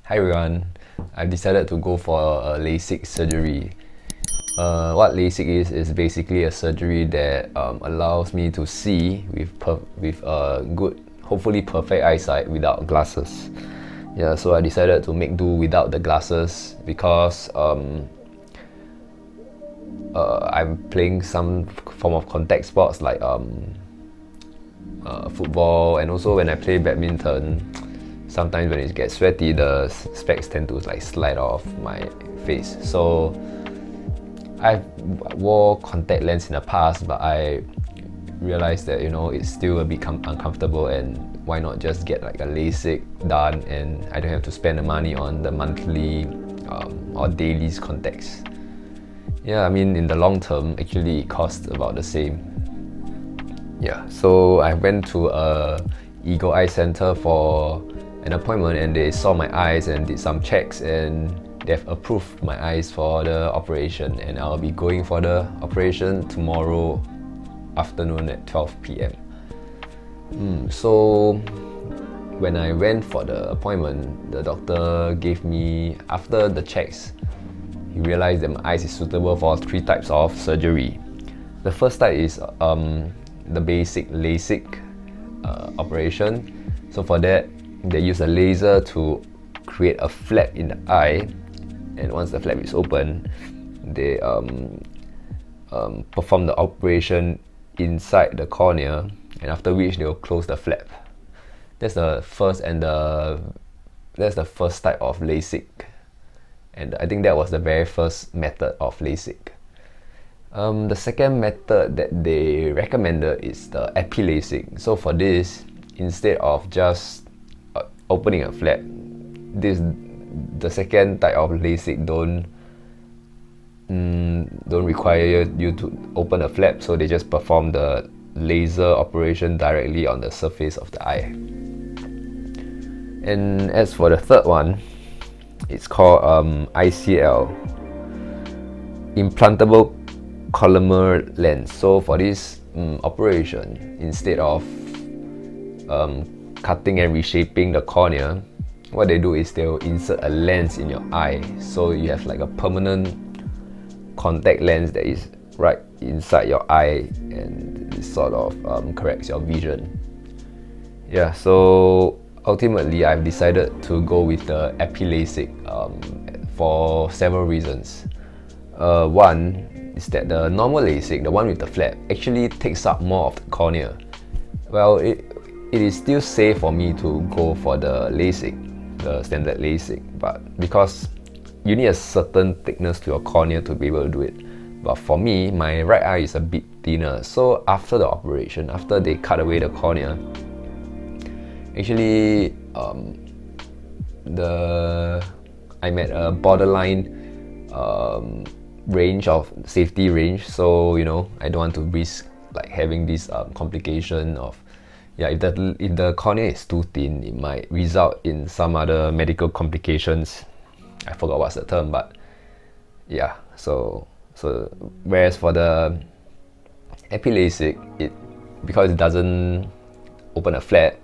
Hi everyone, I've decided to go for a LASIK surgery. What LASIK is basically a surgery that allows me to see with a good, hopefully perfect eyesight without glasses. Yeah, so I decided to make do without the glasses because I'm playing some form of contact sports like football, and also when I play badminton, sometimes when it gets sweaty, the specs tend to like slide off my face. So I wore contact lens in the past, but I realized that it's still a bit uncomfortable, and why not just get like a LASIK done, and I don't have to spend the money on the monthly or daily contacts. Yeah, I mean in the long term, actually it costs about the same. Yeah, so I went to a Eagle Eye Center for an appointment, and they saw my eyes and did some checks, and they've approved my eyes for the operation, and I'll be going for the operation tomorrow afternoon at 12 p.m. So when I went for the appointment, the doctor gave me, after the checks, he realized that my eyes is suitable for 3 types of surgery. The first type is the basic LASIK operation. So for that, they use a laser to create a flap in the eye, and once the flap is open, they perform the operation inside the cornea, and after which they will close the flap. That's the first type of LASIK, and I think that was the very first method of LASIK. The second method that they recommended is the epi-LASIK. So for this, instead of just opening a flap, the second type of LASIK don't require you to open a flap, so they just perform the laser operation directly on the surface of the eye. And as for the third one, it's called ICL, Implantable Collamer Lens. So for this operation, instead of cutting and reshaping the cornea, what they do is they'll insert a lens in your eye, so you have like a permanent contact lens that is right inside your eye, and it sort of corrects your vision. Yeah, so ultimately I've decided to go with the epi-LASIK for several reasons. One is that the normal LASIK, the one with the flap, actually takes up more of the cornea. Well, it is still safe for me to go for the LASIK, the standard LASIK, but because you need a certain thickness to your cornea to be able to do it. But for me, my right eye is a bit thinner, so after the operation, after they cut away the cornea, actually I'm at a borderline range of safety range, so I don't want to risk like having this complication of, if the cornea is too thin, it might result in some other medical complications. I forgot what's the term, but yeah, so whereas for the epi-LASIK, because it doesn't open a flap,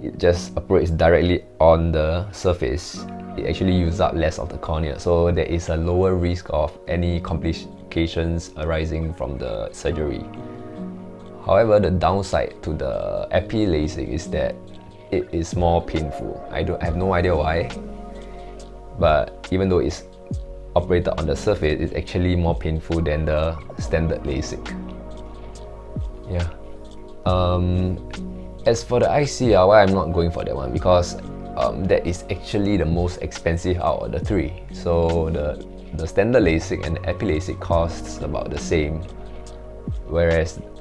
it just operates directly on the surface, it actually uses up less of the cornea, so there is a lower risk of any complications arising from the surgery. However, the downside to the epi-LASIK is that it is more painful. I have no idea why, but even though it's operated on the surface, it's actually more painful than the standard LASIK. Yeah. As for the ICL, why I'm not going for that one, because that is actually the most expensive out of the 3. So the standard LASIK and the epi-LASIK costs about the same,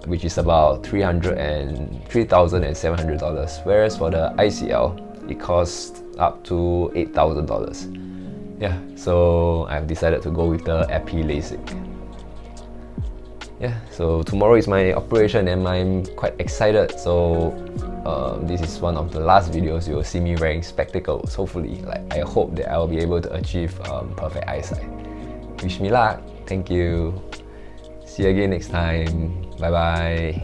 which is about $3,700, whereas for the ICL, it costs up to $8,000. Yeah, so I've decided to go with the epi-LASIK. Yeah, so tomorrow is my operation, and I'm quite excited. So this is one of the last videos you will see me wearing spectacles. Hopefully, I hope that I'll be able to achieve perfect eyesight. Wish me luck. Thank you. See you again next time. Bye bye.